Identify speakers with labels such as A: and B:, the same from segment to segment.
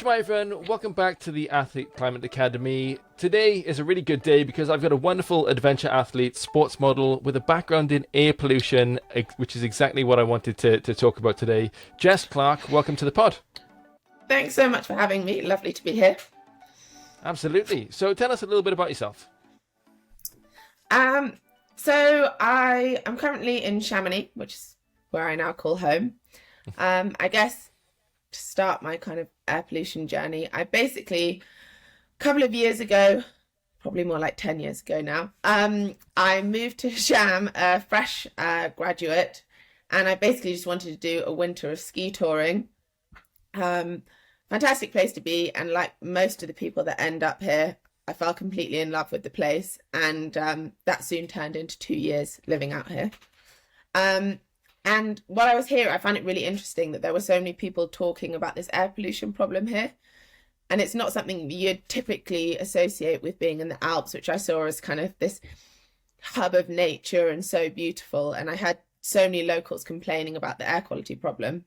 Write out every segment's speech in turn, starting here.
A: Shemai everyone, welcome back to the Athlete Climate Academy. Today is a really good day because I've got a wonderful adventure athlete, sports model with a background in air pollution, which is exactly what I wanted to talk about today. Jess Clark, welcome to the pod.
B: Thanks so much for having me. Lovely to be here.
A: Absolutely. So tell us a little bit about yourself.
B: So I am currently in Chamonix, which is where I now call home. I guess to start my kind of air pollution journey, I basically, a couple of years ago, probably more like 10 years ago now, I moved to Cham, a fresh graduate, and I basically just wanted to do a winter of ski touring. Fantastic place to be, and like most of the people that end up here, I fell completely in love with the place, and that soon turned into 2 years living out here. And while I was here, I found it really interesting that there were so many people talking about this air pollution problem here. And it's not something you'd typically associate with being in the Alps, which I saw as kind of this hub of nature and so beautiful. And I had so many locals complaining about the air quality problem.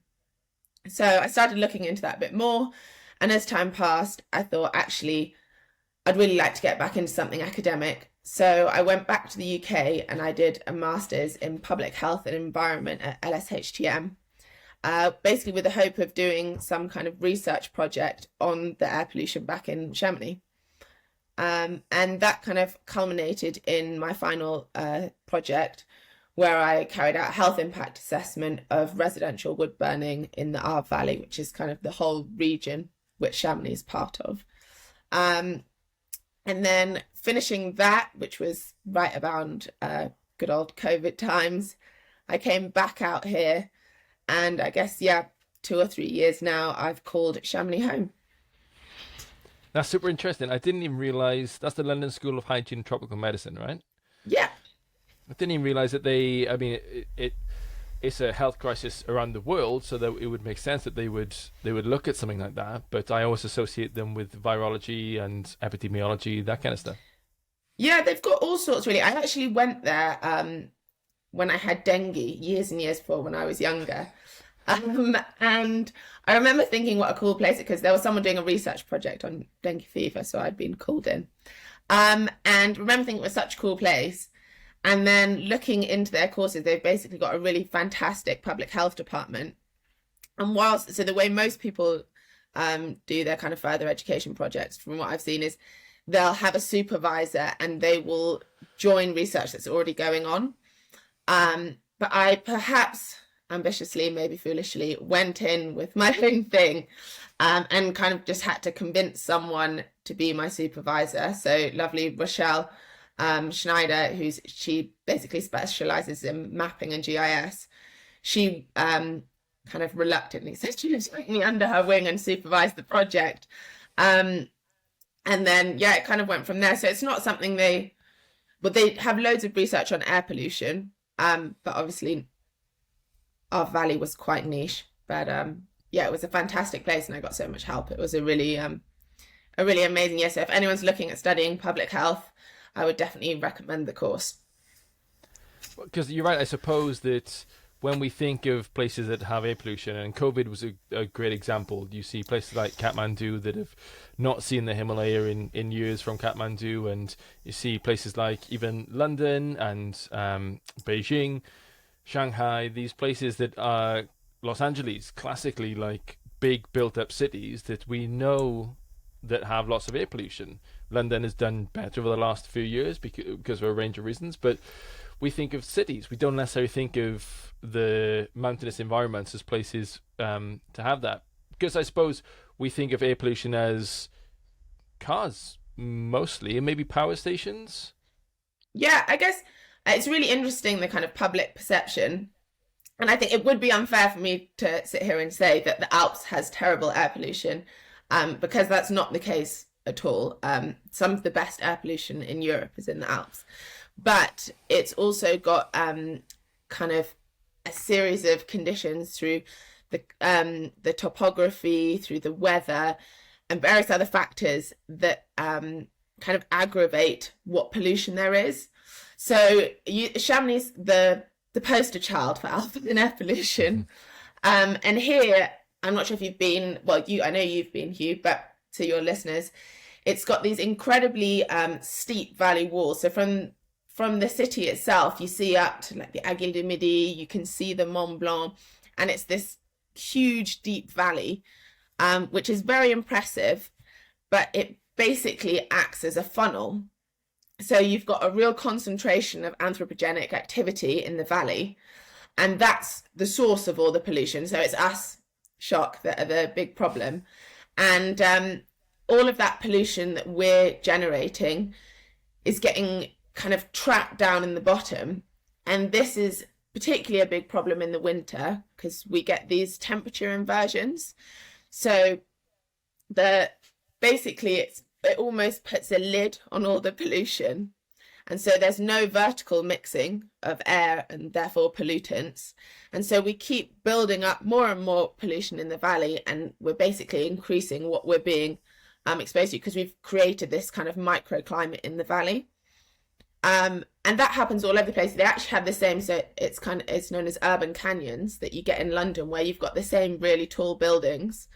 B: So I started looking into that a bit more. And as time passed, I thought, actually, I'd really like to get back into something academic. So I went back to the UK and I did a master's in public health and environment at LSHTM, basically with the hope of doing some kind of research project on the air pollution back in Chamonix. And that kind of culminated in my final project, where I carried out a health impact assessment of residential wood burning in the Arve Valley, which is kind of the whole region which Chamonix is part of. And then finishing that, which was right around good old COVID times, I came back out here, and I guess, 2 or 3 years now, I've called Chamonix home.
A: That's super interesting. I didn't even realize that's the London School of Hygiene and Tropical Medicine, right?
B: Yeah.
A: I didn't even realize that it's a health crisis around the world, so that it would make sense that they would look at something like that. But I always associate them with virology and epidemiology, that kind of stuff.
B: Yeah, they've got all sorts, really. I actually went there when I had dengue years and years before, when I was younger. And I remember thinking what a cool place, because there was someone doing a research project on dengue fever, so I'd been called in. And remember thinking it was such a cool place. And then looking into their courses, they've basically got a really fantastic public health department. And so the way most people do their kind of further education projects, from what I've seen, is they'll have a supervisor and they will join research that's already going on. But I perhaps ambitiously, maybe foolishly, went in with my own thing and kind of just had to convince someone to be my supervisor. So lovely Rochelle Schneider, she basically specializes in mapping and GIS. She kind of reluctantly said she was taking me under her wing and supervised the project. And then, it kind of went from there. So it's not something they have loads of research on air pollution, but obviously our valley was quite niche. But it was a fantastic place, and I got so much help. It was a really amazing year. So if anyone's looking at studying public health, I would definitely recommend the course.
A: Because you're right, I suppose that when we think of places that have air pollution, and COVID was a great example, you see places like Kathmandu that have not seen the Himalaya in years from Kathmandu, and you see places like even London and Beijing, Shanghai, these places that are Los Angeles, classically like big built-up cities that we know that have lots of air pollution. London has done better over the last few years because of a range of reasons, but we think of cities. We don't necessarily think of the mountainous environments as places to have that. Because I suppose we think of air pollution as cars mostly, and maybe power stations.
B: Yeah, I guess it's really interesting, the kind of public perception. And I think it would be unfair for me to sit here and say that the Alps has terrible air pollution, because that's not the case at all. Some of the best air pollution in Europe is in the Alps, but it's also got kind of a series of conditions through the topography, through the weather, and various other factors that kind of aggravate what pollution there is. So Chamonix is the poster child for alpha and air pollution, and here I'm not sure if you've been, well, I know you've been, Hugh, but to your listeners, it's got these incredibly steep valley walls. So from the city itself, you see up to like the Aiguille du Midi, you can see the Mont Blanc, and it's this huge, deep valley, which is very impressive, but it basically acts as a funnel. So you've got a real concentration of anthropogenic activity in the valley, and that's the source of all the pollution. So it's us, shock, that are the big problem. And all of that pollution that we're generating is getting kind of trapped down in the bottom. And this is particularly a big problem in the winter because we get these temperature inversions. So basically it almost puts a lid on all the pollution. And so there's no vertical mixing of air and therefore pollutants. And so we keep building up more and more pollution in the valley, and we're basically increasing what we're being exposed to because we've created this kind of microclimate in the valley. And that happens all over the place. They actually have the same, so it's known as urban canyons that you get in London, where you've got the same really tall buildings.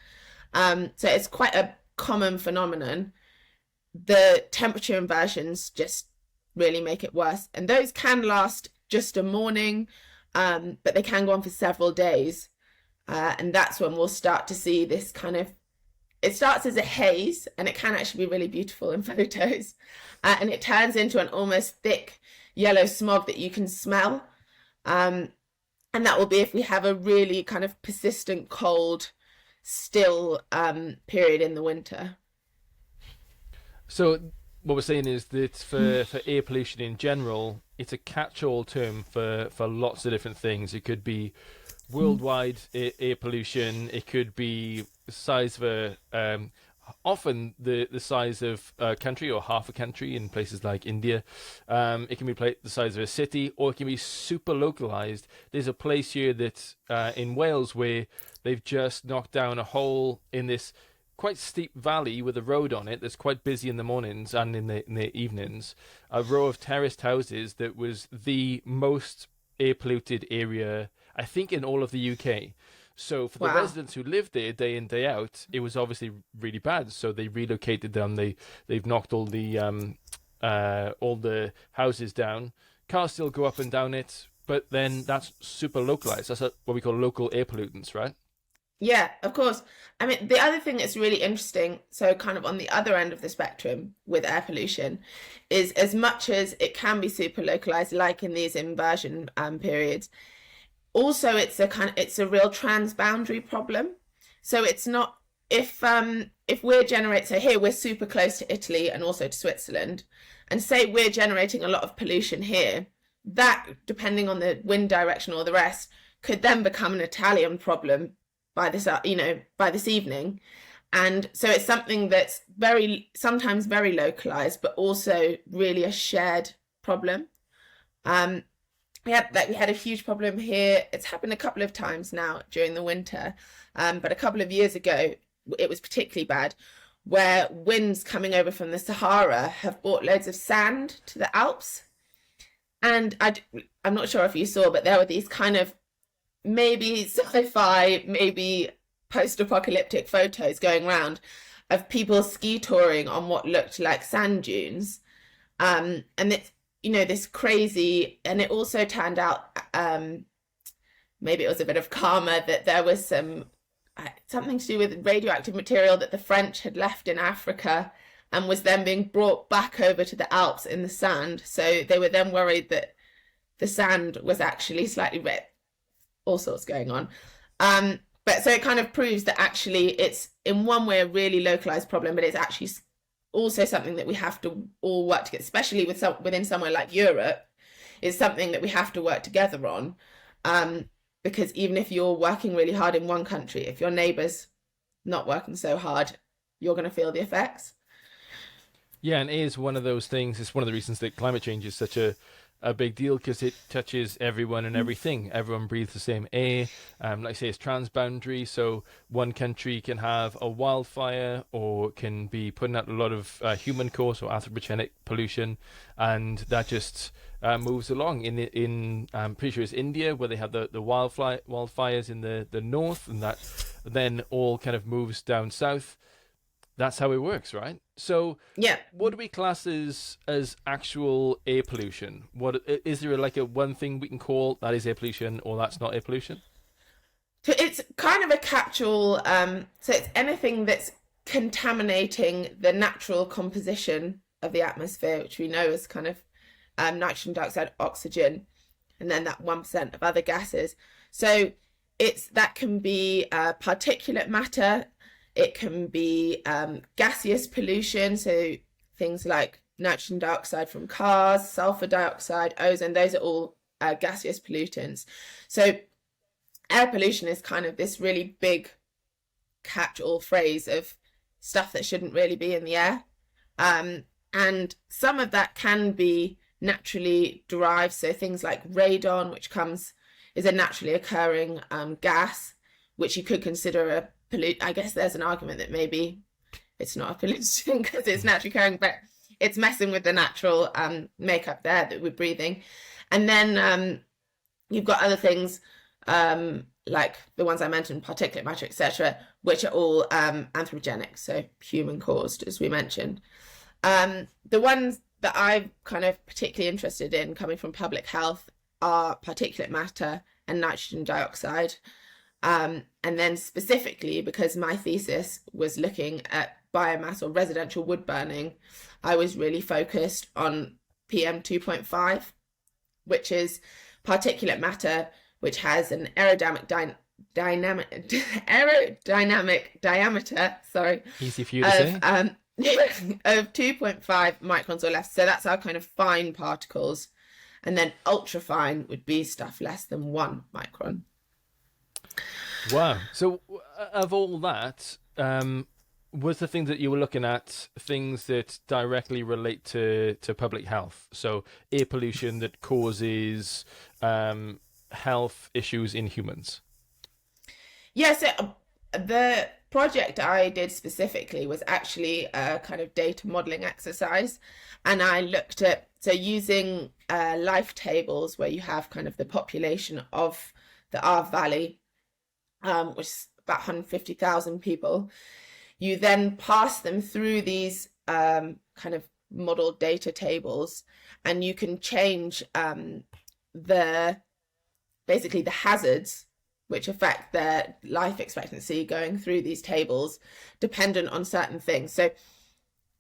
B: So it's quite a common phenomenon. The temperature inversions just really make it worse, and those can last just a morning, but they can go on for several days, and that's when we'll start to see this kind of, it starts as a haze, and it can actually be really beautiful in photos, and it turns into an almost thick yellow smog that you can smell, and that will be if we have a really kind of persistent cold still period in the winter.
A: So what we're saying is that for air pollution in general, it's a catch-all term for lots of different things. It could be worldwide air pollution. It could be the size of often the size of a country or half a country in places like India. It can be the size of a city, or it can be super localized. There's a place here that in Wales where they've just knocked down a hole in this quite steep valley with a road on it that's quite busy in the mornings and in the evenings. A row of terraced houses that was the most air polluted area, I think, in all of the UK. So for the residents who lived there day in, day out, it was obviously really bad. So they relocated them. They've knocked all the houses down. Cars still go up and down it, but then that's super localized. That's what we call local air pollutants, right?
B: Yeah, of course. I mean, the other thing that's really interesting, so kind of on the other end of the spectrum with air pollution, is as much as it can be super localized, like in these inversion periods, also it's a real transboundary problem. So it's not, if so here we're super close to Italy and also to Switzerland, and say we're generating a lot of pollution here, that, depending on the wind direction or the rest, could then become an Italian problem by this evening. And so it's something that's sometimes very localized, but also really a shared problem. We had a huge problem here. It's happened a couple of times now during the winter, but a couple of years ago it was particularly bad, where winds coming over from the Sahara have brought loads of sand to the Alps. And I'm not sure if you saw, but there were these kind of maybe sci-fi, maybe post-apocalyptic photos going around of people ski touring on what looked like sand dunes. And it's, this crazy, and it also turned out, maybe it was a bit of karma, that there was something to do with radioactive material that the French had left in Africa and was then being brought back over to the Alps in the sand. So they were then worried that the sand was actually slightly red. All sorts going on. But so it kind of proves that actually it's in one way a really localized problem, but it's actually also something that we have to all work together, especially within somewhere like Europe. It's something that we have to work together on, because even if you're working really hard in one country, if your neighbour's not working so hard, you're going to feel the effects.
A: Yeah, and it is one of those things. It's one of the reasons that climate change is such a big deal, because it touches everyone and everything. Everyone breathes the same air. Like I say, it's transboundary, so one country can have a wildfire or can be putting out a lot of human caused or anthropogenic pollution, and that just moves along. I'm pretty sure it's India where they have the wildfires in the north, and that then all kind of moves down south. That's how it works, right? So,
B: Yeah.
A: what do we class as actual air pollution? What is there like a one thing we can call that is air pollution or that's not air pollution?
B: So it's kind of a catch-all. So it's anything that's contaminating the natural composition of the atmosphere, which we know is kind of nitrogen dioxide, oxygen, and then that 1% of other gases. So that can be particulate matter. It can be gaseous pollution, so things like nitrogen dioxide from cars, sulfur dioxide, ozone, those are all gaseous pollutants. So air pollution is kind of this really big catch-all phrase of stuff that shouldn't really be in the air. And some of that can be naturally derived, so things like radon, which is a naturally occurring gas, which you could consider a pollutant. I guess there's an argument that maybe it's not a pollutant because it's naturally occurring, but it's messing with the natural makeup there that we're breathing. And then you've got other things like the ones I mentioned, particulate matter, etc., which are all anthropogenic, so human caused, as we mentioned. The ones that I'm kind of particularly interested in coming from public health are particulate matter and nitrogen dioxide. And then specifically, because my thesis was looking at biomass or residential wood burning, I was really focused on PM 2.5, which is particulate matter, which has an aerodynamic diameter,
A: Easy for you to say.
B: Of 2.5 microns or less. So that's our kind of fine particles. And then ultrafine would be stuff less than 1 micron.
A: Wow. So of all that, was the things that you were looking at things that directly relate to public health? So air pollution that causes health issues in humans?
B: Yeah, so the project I did specifically was actually a kind of data modeling exercise. And I looked at, so using life tables where you have kind of the population of the Arve Valley, which is about 150,000 people. You then pass them through these kind of model data tables, and you can change basically the hazards which affect their life expectancy going through these tables dependent on certain things. So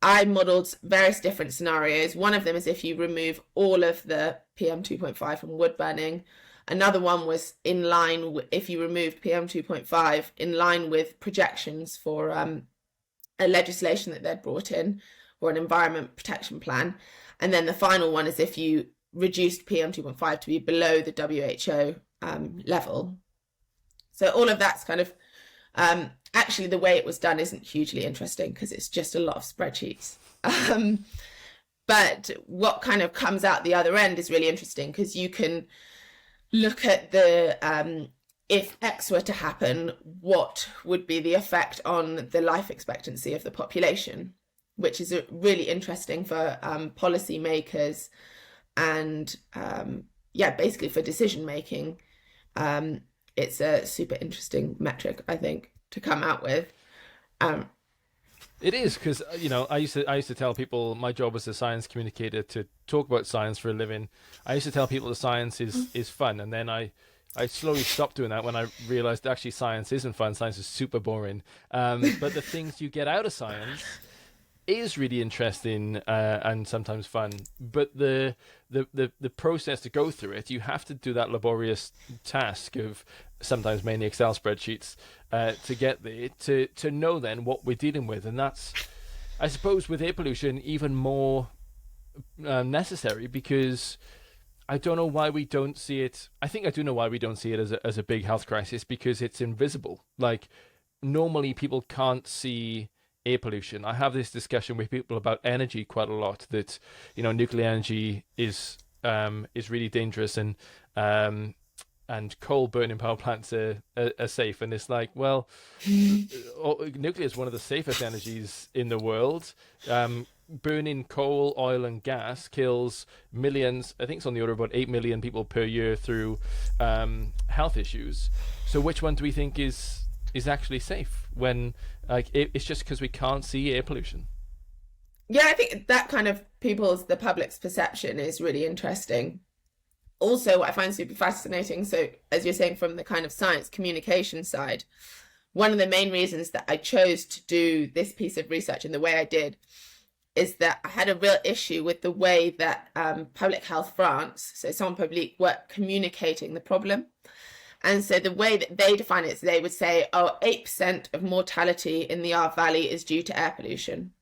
B: I modeled various different scenarios. One of them is if you remove all of the PM 2.5 from wood burning. Another one was in line with, if you removed PM 2.5, in line with projections for a legislation that they'd brought in, or an environment protection plan. And then the final one is if you reduced PM 2.5 to be below the WHO level. So all of that's kind of, actually the way it was done isn't hugely interesting because it's just a lot of spreadsheets. But what kind of comes out the other end is really interesting because you can look at the, if X were to happen, what would be the effect on the life expectancy of the population, which is really interesting for policy makers and, basically for decision making. It's a super interesting metric, I think, to come out with.
A: It is because I used to tell people my job as a science communicator to talk about science for a living. I used to tell people that science is fun, and then I slowly stopped doing that when I realized actually science isn't fun. Science is super boring. But the things you get out of science is really interesting and sometimes fun. But the process to go through it, you have to do that laborious task of sometimes mainly Excel spreadsheets to get there to know then what we're dealing with. And that's, I suppose, with air pollution even more necessary because I don't know why we don't see it. I think I do know why we don't see it as a big health crisis because it's invisible. Like normally people can't see air pollution. I have this discussion with people about energy quite a lot, that nuclear energy is really dangerous and coal burning power plants are safe, and it's like, well, nuclear is one of the safest energies in the world. Burning coal, oil and gas kills millions, I think it's on the order of about 8 million people per year through health issues. So which one do we think is is actually safe when it's just because we can't see air pollution.
B: Yeah, I think that kind of the public's perception is really interesting. Also, what I find super fascinating, so as you're saying, from the kind of science communication side, one of the main reasons that I chose to do this piece of research in the way I did is that I had a real issue with the way that Public Health France, so Santé Publique, were communicating the problem. And so the way that they define it is they would say, oh, 8% of mortality in the Arve Valley is due to air pollution.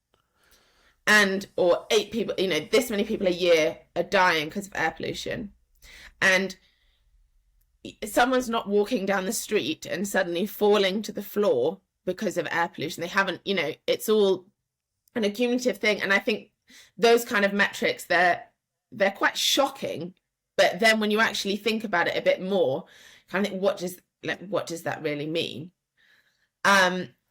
B: Or 8 people, this many people a year are dying because of air pollution. And someone's not walking down the street and suddenly falling to the floor because of air pollution. They haven't, it's all an accumulative thing. And I think those kind of metrics, they're quite shocking. But then when you actually think about it a bit more, kind of think, what does that really mean?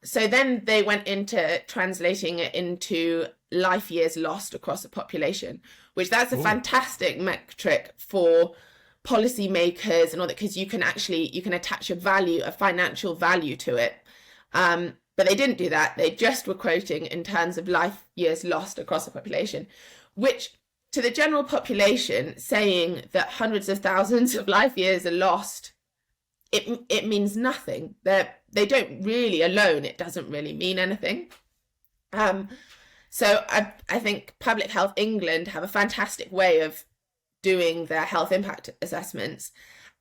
B: So then they went into translating it into life years lost across a population, which that's a fantastic metric for policymakers and all that, because you can attach a financial value to it. But they didn't do that. They just were quoting in terms of life years lost across a population, which to the general population, saying that hundreds of thousands of life years are lost, it means nothing. They don't really alone. It doesn't really mean anything. So I think Public Health England have a fantastic way of doing their health impact assessments,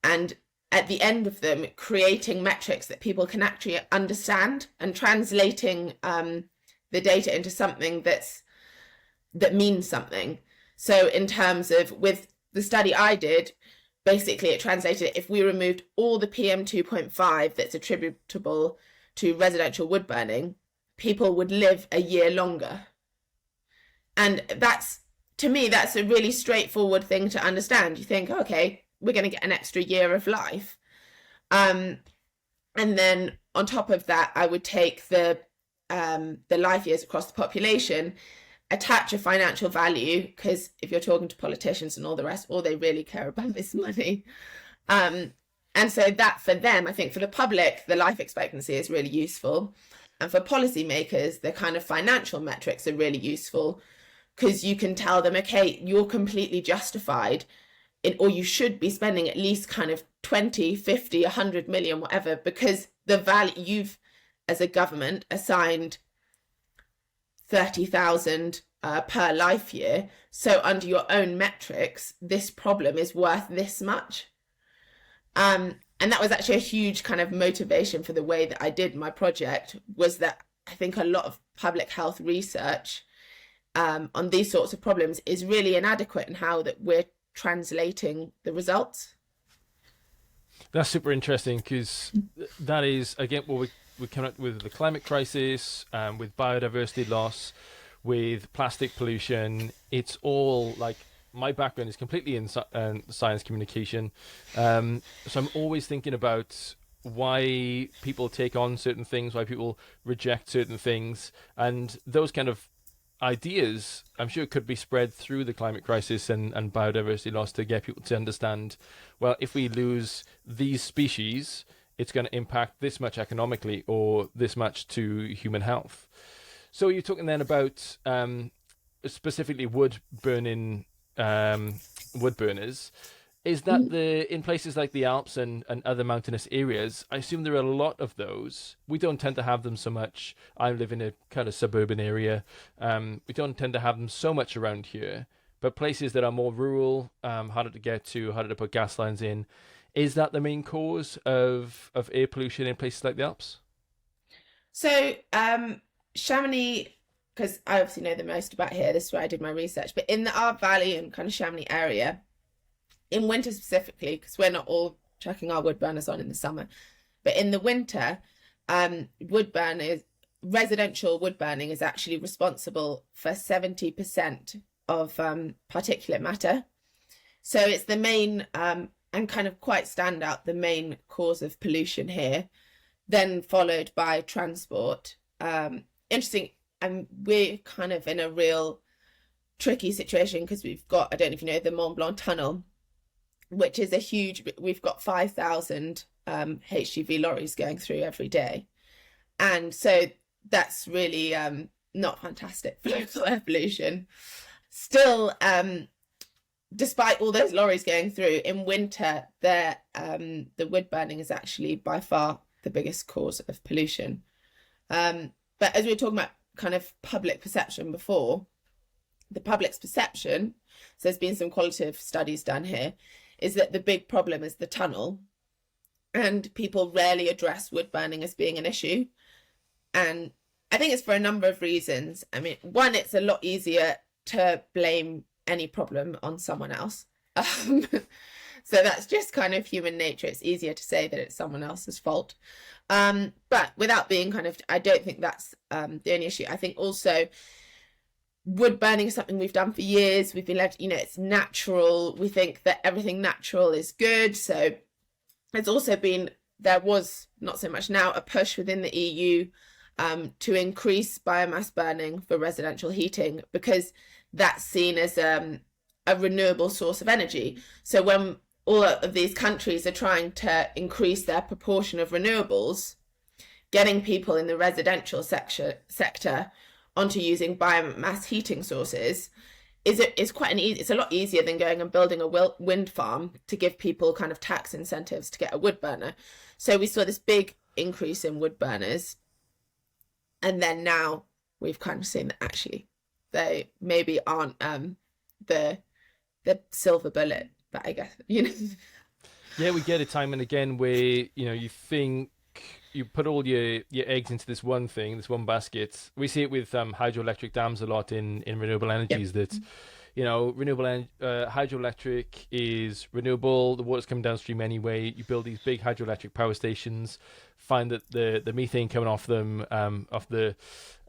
B: and at the end of them creating metrics that people can actually understand and translating the data into something that means something. So in terms of, with the study I did, basically it translated, if we removed all the PM 2.5 that's attributable to residential wood burning, people would live a year longer. And to me, that's a really straightforward thing to understand. You think, okay, we're going to get an extra year of life. And then on top of that, I would take the life years across the population, attach a financial value, because if you're talking to politicians and all the rest, all they really care about is money. And so that, for them, I think for the public, the life expectancy is really useful. And for policymakers, the kind of financial metrics are really useful, because you can tell them, okay, you're completely justified or you should be spending at least kind of 20, 50, 100 million, whatever, because the value you've, as a government, assigned 30,000 per life year. So under your own metrics, this problem is worth this much. And that was actually a huge kind of motivation for the way that I did my project, was that I think a lot of public health research on these sorts of problems is really inadequate in how that we're translating the results.
A: That's super interesting, because that is, again, what we come up with the climate crisis, with biodiversity loss, with plastic pollution. It's all like, my background is completely in science communication. So I'm always thinking about why people take on certain things, why people reject certain things, and those kind of ideas, I'm sure, could be spread through the climate crisis and biodiversity loss to get people to understand, well, if we lose these species, it's going to impact this much economically or this much to human health. So you're talking then about specifically wood burning, wood burners. Is that in places like the Alps and other mountainous areas? I assume there are a lot of those. We don't tend to have them so much. I live in a kind of suburban area. We don't tend to have them so much around here. But places that are more rural, harder to get to, harder to put gas lines in, is that the main cause of air pollution in places like the Alps?
B: So Chamonix, because I obviously know the most about here, this is where I did my research, but in the Arve Valley and kind of Chamonix area, in winter specifically, because we're not all chucking our wood burners on in the summer, but in the winter, residential wood burning is actually responsible for 70% of particulate matter. So it's the main, and kind of quite standout, the main cause of pollution here, then followed by transport. Interesting, and we're kind of in a real tricky situation, because we've got, I don't know if you know, the Mont Blanc Tunnel, which is we've got 5,000 HGV lorries going through every day. And so that's really not fantastic for local air pollution. Still, despite all those lorries going through, in winter, the wood burning is actually by far the biggest cause of pollution. But as we were talking about kind of public perception before, the public's perception, so there's been some qualitative studies done here, is that the big problem is the tunnel, and people rarely address wood burning as being an issue. And I think it's for a number of reasons. I mean, one, it's a lot easier to blame any problem on someone else. So that's just kind of human nature. It's easier to say that it's someone else's fault. But without being kind of, I don't think that's the only issue. I think also wood burning is something we've done for years. We've been led, it's natural. We think that everything natural is good. So there's also been, there was not so much now, a push within the EU to increase biomass burning for residential heating, because that's seen as a renewable source of energy. So when all of these countries are trying to increase their proportion of renewables, getting people in the residential sector onto using biomass heating sources is quite it's a lot easier than going and building a wind farm to give people kind of tax incentives to get a wood burner. So we saw this big increase in wood burners, and then now we've kind of seen that actually they maybe aren't the silver bullet, but I guess
A: Yeah, we get a time and again where you think you put all your eggs into this one thing, this one basket. We see it with hydroelectric dams a lot in renewable energies. Yep. That hydroelectric is renewable. The water's coming downstream anyway. You build these big hydroelectric power stations, find that the methane coming off them, off the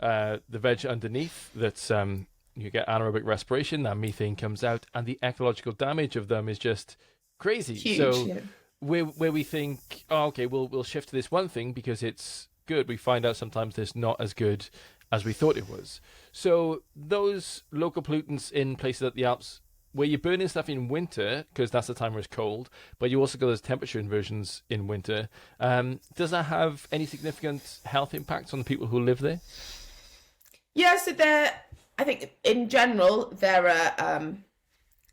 A: veg underneath, that's you get anaerobic respiration. That methane comes out, and the ecological damage of them is just crazy.
B: Huge,
A: so.
B: Yeah.
A: Where we think, oh, okay, we'll shift to this one thing because it's good, we find out sometimes it's not as good as we thought it was. So those local pollutants in places like the Alps, where you're burning stuff in winter, because that's the time where it's cold, but you also got those temperature inversions in winter, does that have any significant health impacts on the people who live there?
B: Yeah, so I think in general, there are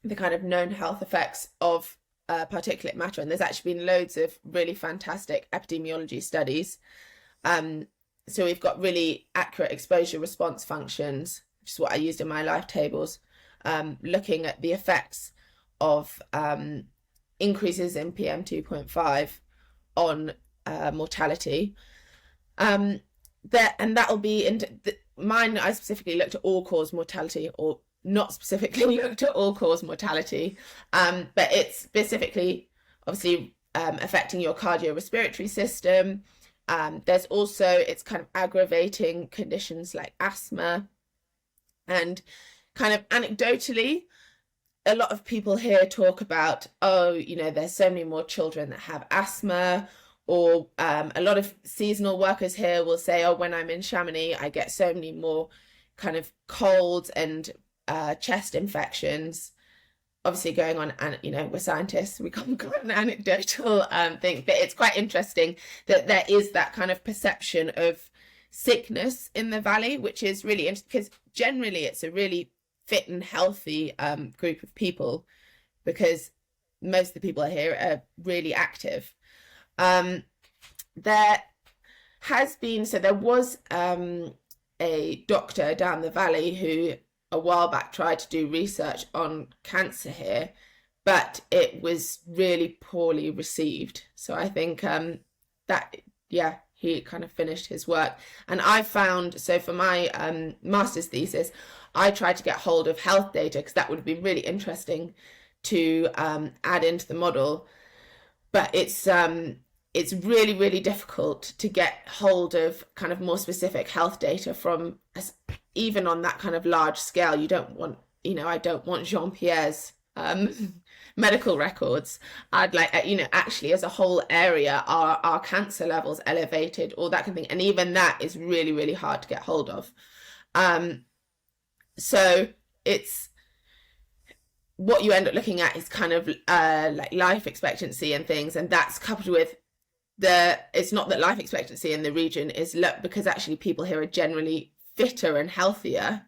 B: the kind of known health effects of particulate matter, and there's actually been loads of really fantastic epidemiology studies. So we've got really accurate exposure response functions, which is what I used in my life tables, looking at the effects of increases in PM 2.5 on mortality. And that'll be mine. I specifically looked at all-cause mortality, or not specifically looked at all-cause mortality, but it's specifically obviously affecting your cardiorespiratory system. There's also, it's kind of aggravating conditions like asthma, and kind of anecdotally, a lot of people here talk about, there's so many more children that have asthma, or a lot of seasonal workers here will say, when I'm in Chamonix, I get so many more kind of colds and chest infections. Obviously going on, and we're scientists, we can't go on an anecdotal thing, but it's quite interesting that there is that kind of perception of sickness in the valley, which is really interesting, because generally it's a really fit and healthy group of people, because most of the people here are really active. There was a doctor down the valley who a while back tried to do research on cancer here, but it was really poorly received. So I think he kind of finished his work. And I found, so for my master's thesis, I tried to get hold of health data, because that would have been really interesting to add into the model. But it's really, really difficult to get hold of kind of more specific health data from, even on that kind of large scale. You don't want, I don't want Jean-Pierre's medical records. I'd like, actually as a whole area, are cancer levels elevated, or that kind of thing. And even that is really, really hard to get hold of. So it's, what you end up looking at is kind of like life expectancy and things. And that's coupled with it's not that life expectancy in the region is low, because actually people here are generally fitter and healthier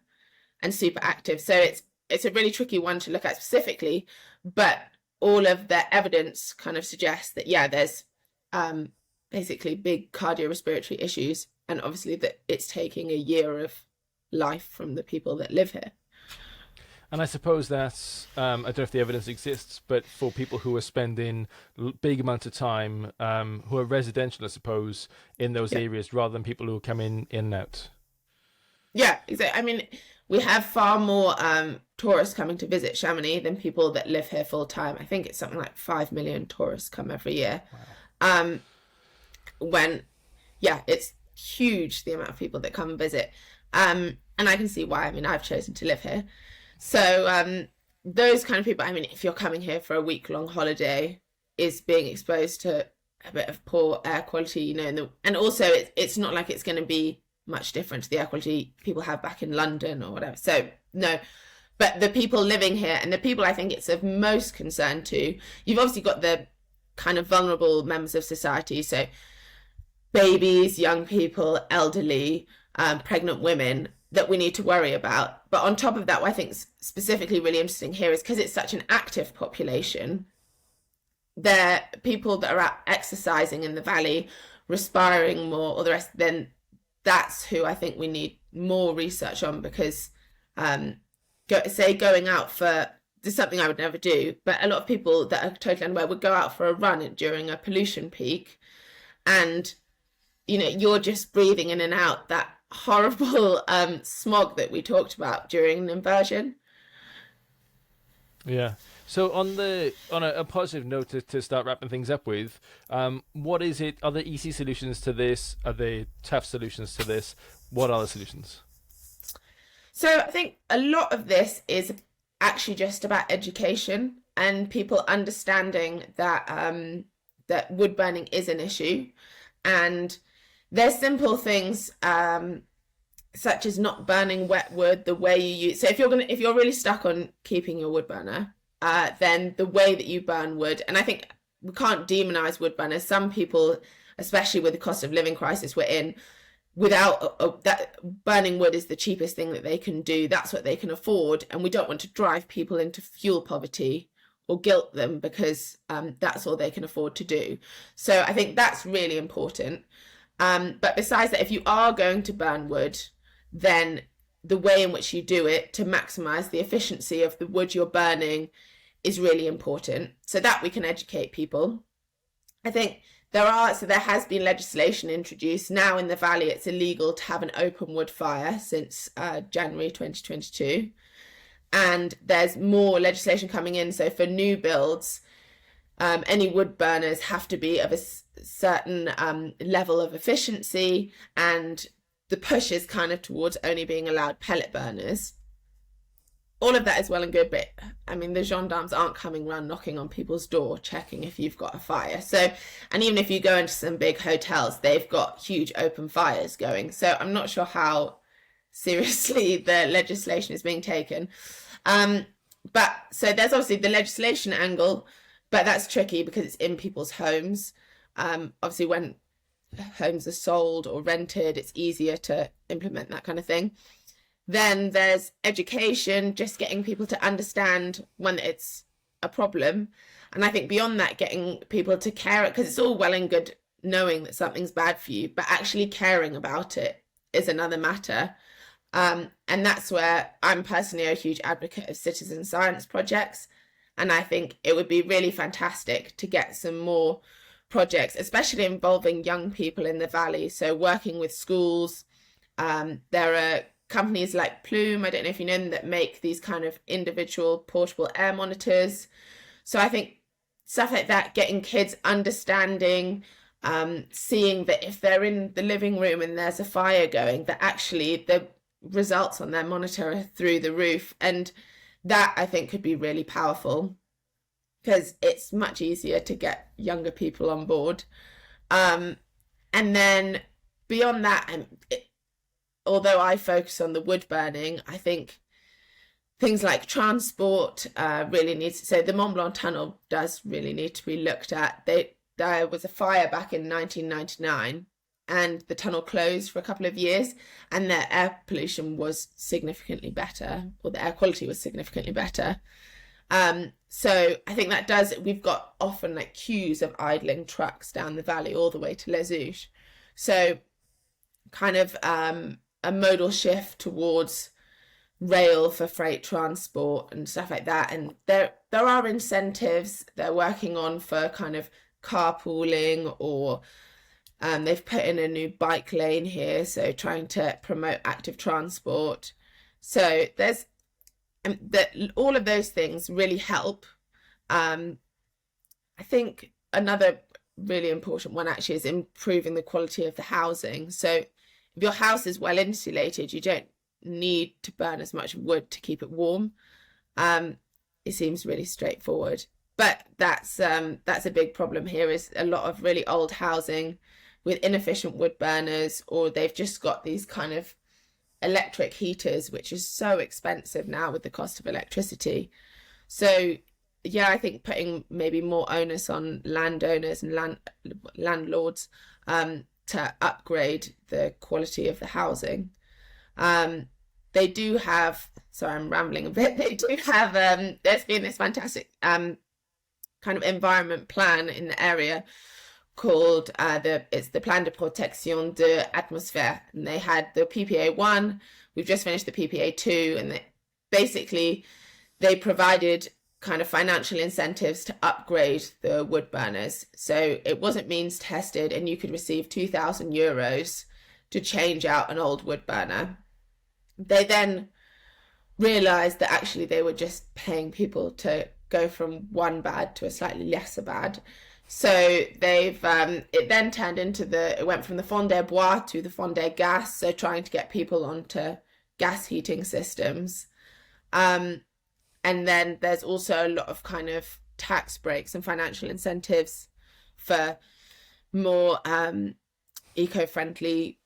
B: and super active. So it's a really tricky one to look at specifically, but all of the evidence kind of suggests that, yeah, there's basically big cardiorespiratory issues, and obviously that it's taking a year of life from the people that live here.
A: And I suppose that's, I don't know if the evidence exists, but for people who are spending big amounts of time, who are residential, I suppose, in those areas, rather than people who are coming in and out.
B: Yeah, exactly. I mean, we have far more tourists coming to visit Chamonix than people that live here full time. I think it's something like 5 million tourists come every year. Wow. It's huge, the amount of people that come and visit. And I can see why. I mean, I've chosen to live here. So those kind of people, I mean, if you're coming here for a week-long holiday, is being exposed to a bit of poor air quality, you know, and also it's not like it's going to be much different to the air quality people have back in London or whatever. So no, but the people living here, and the people I think it's of most concern to, you've obviously got the kind of vulnerable members of society, so babies, young people, elderly, pregnant women, that we need to worry about. But on top of that, what I think is specifically really interesting here is because it's such an active population, they're people that are out exercising in the valley, respiring more, or the rest, then that's who I think we need more research on, because going out for, this is something I would never do, but a lot of people that are totally unaware would go out for a run during a pollution peak, and you know, you're just breathing in and out that horrible smog that we talked about during an inversion.
A: Yeah. So on a positive note to start wrapping things up with, what is it? Are there easy solutions to this? Are there tough solutions to this? What are the solutions?
B: So I think a lot of this is actually just about education and people understanding that that wood burning is an issue, and there's simple things such as not burning wet wood the way you use. So if you're really stuck on keeping your wood burner, then the way that you burn wood, and I think we can't demonize wood burners. Some people, especially with the cost of living crisis we're in, without that, burning wood is the cheapest thing that they can do. That's what they can afford, and we don't want to drive people into fuel poverty or guilt them because that's all they can afford to do. So I think that's really important. But besides that, if you are going to burn wood, then the way in which you do it to maximize the efficiency of the wood you're burning is really important, so that we can educate people. I think there has been legislation introduced. Now in the valley, it's illegal to have an open wood fire since January 2022. And there's more legislation coming in. So for new builds, any wood burners have to be of a certain level of efficiency, and the push is kind of towards only being allowed pellet burners. All of that is well and good, but I mean, the gendarmes aren't coming around knocking on people's door checking if you've got a fire. So, and even if you go into some big hotels, they've got huge open fires going. So I'm not sure how seriously the legislation is being taken. But so there's obviously the legislation angle, but that's tricky because it's in people's homes. Obviously when homes are sold or rented, it's easier to implement that kind of thing. Then there's education, just getting people to understand when it's a problem. And I think beyond that, getting people to care, because it's all well and good knowing that something's bad for you, but actually caring about it is another matter. And that's where I'm personally a huge advocate of citizen science projects. And I think it would be really fantastic to get some more projects, especially involving young people in the valley. So working with schools, there are companies like Plume, I don't know if you know them, that make these kind of individual portable air monitors. So I think stuff like that, getting kids understanding, seeing that if they're in the living room and there's a fire going, that actually the results on their monitor are through the roof. And that I think could be really powerful, because it's much easier to get younger people on board. And then beyond that, although I focus on the wood burning, I think things like transport really needs. So the Mont Blanc tunnel does really need to be looked at. there was a fire back in 1999 and the tunnel closed for a couple of years, and the air pollution was significantly better, or the air quality was significantly better. So I think that we've got often like queues of idling trucks down the valley all the way to Les Houches. So kind of a modal shift towards rail for freight transport and stuff like that. And there are incentives they're working on for kind of carpooling, or they've put in a new bike lane here, so trying to promote active transport. So there's all of those things really help. I think another really important one actually is improving the quality of the housing. So if your house is well insulated, you don't need to burn as much wood to keep it warm. It seems really straightforward, but that's a big problem here, is a lot of really old housing with inefficient wood burners, or they've just got these kind of electric heaters, which is so expensive now with the cost of electricity. So yeah, I think putting maybe more onus on landowners and landlords to upgrade the quality of the housing. They do have, sorry, I'm rambling a bit. They do have, there's been this fantastic kind of environment plan in the area called it's the Plan de Protection de l'Atmosphère, and they had the PPA 1. We've just finished the PPA 2, and they provided kind of financial incentives to upgrade the wood burners. So it wasn't means tested, and you could receive €2,000 to change out an old wood burner. They then realized that actually they were just paying people to go from one bad to a slightly lesser bad. So it then turned into it went from the fondé bois to the fondé gas, so trying to get people onto gas heating systems. And then there's also a lot of kind of tax breaks and financial incentives for more eco-friendly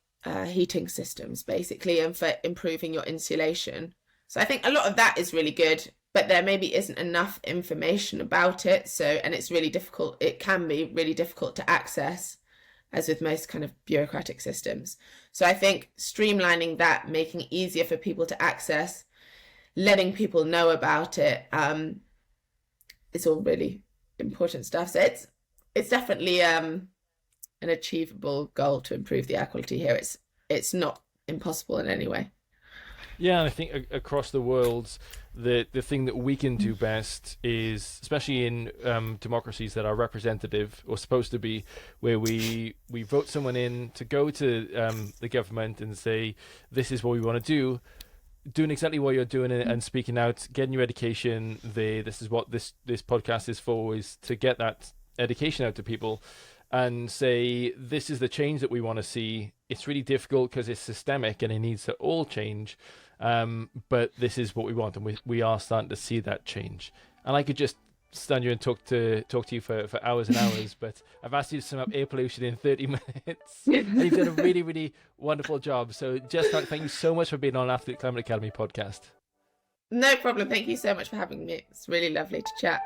B: heating systems, basically, and for improving your insulation. So I think a lot of that is really good, but there maybe isn't enough information about it. So, and it's really difficult. It can be really difficult to access, as with most kind of bureaucratic systems. So I think streamlining that, making it easier for people to access, letting people know about it, it's all really important stuff. So it's definitely an achievable goal to improve the air quality here. It's not impossible in any way.
A: Yeah, and I think across the world, the thing that we can do best is, especially in democracies that are representative or supposed to be, where we vote someone in to go to the government and say, this is what we want to do, doing exactly what you're doing and speaking out, getting your education. This is what this podcast is for, is to get that education out to people and say, this is the change that we want to see. It's really difficult because it's systemic and it needs to all change. But this is what we want, and we are starting to see that change. And I could just stand here and talk to you for hours and hours, but I've asked you to sum up air pollution in 30 minutes, and you've done a really, really wonderful job. So Jess Clark, thank you so much for being on Athlete Climate Academy podcast.
B: No problem. Thank you so much for having me. It's really lovely to chat.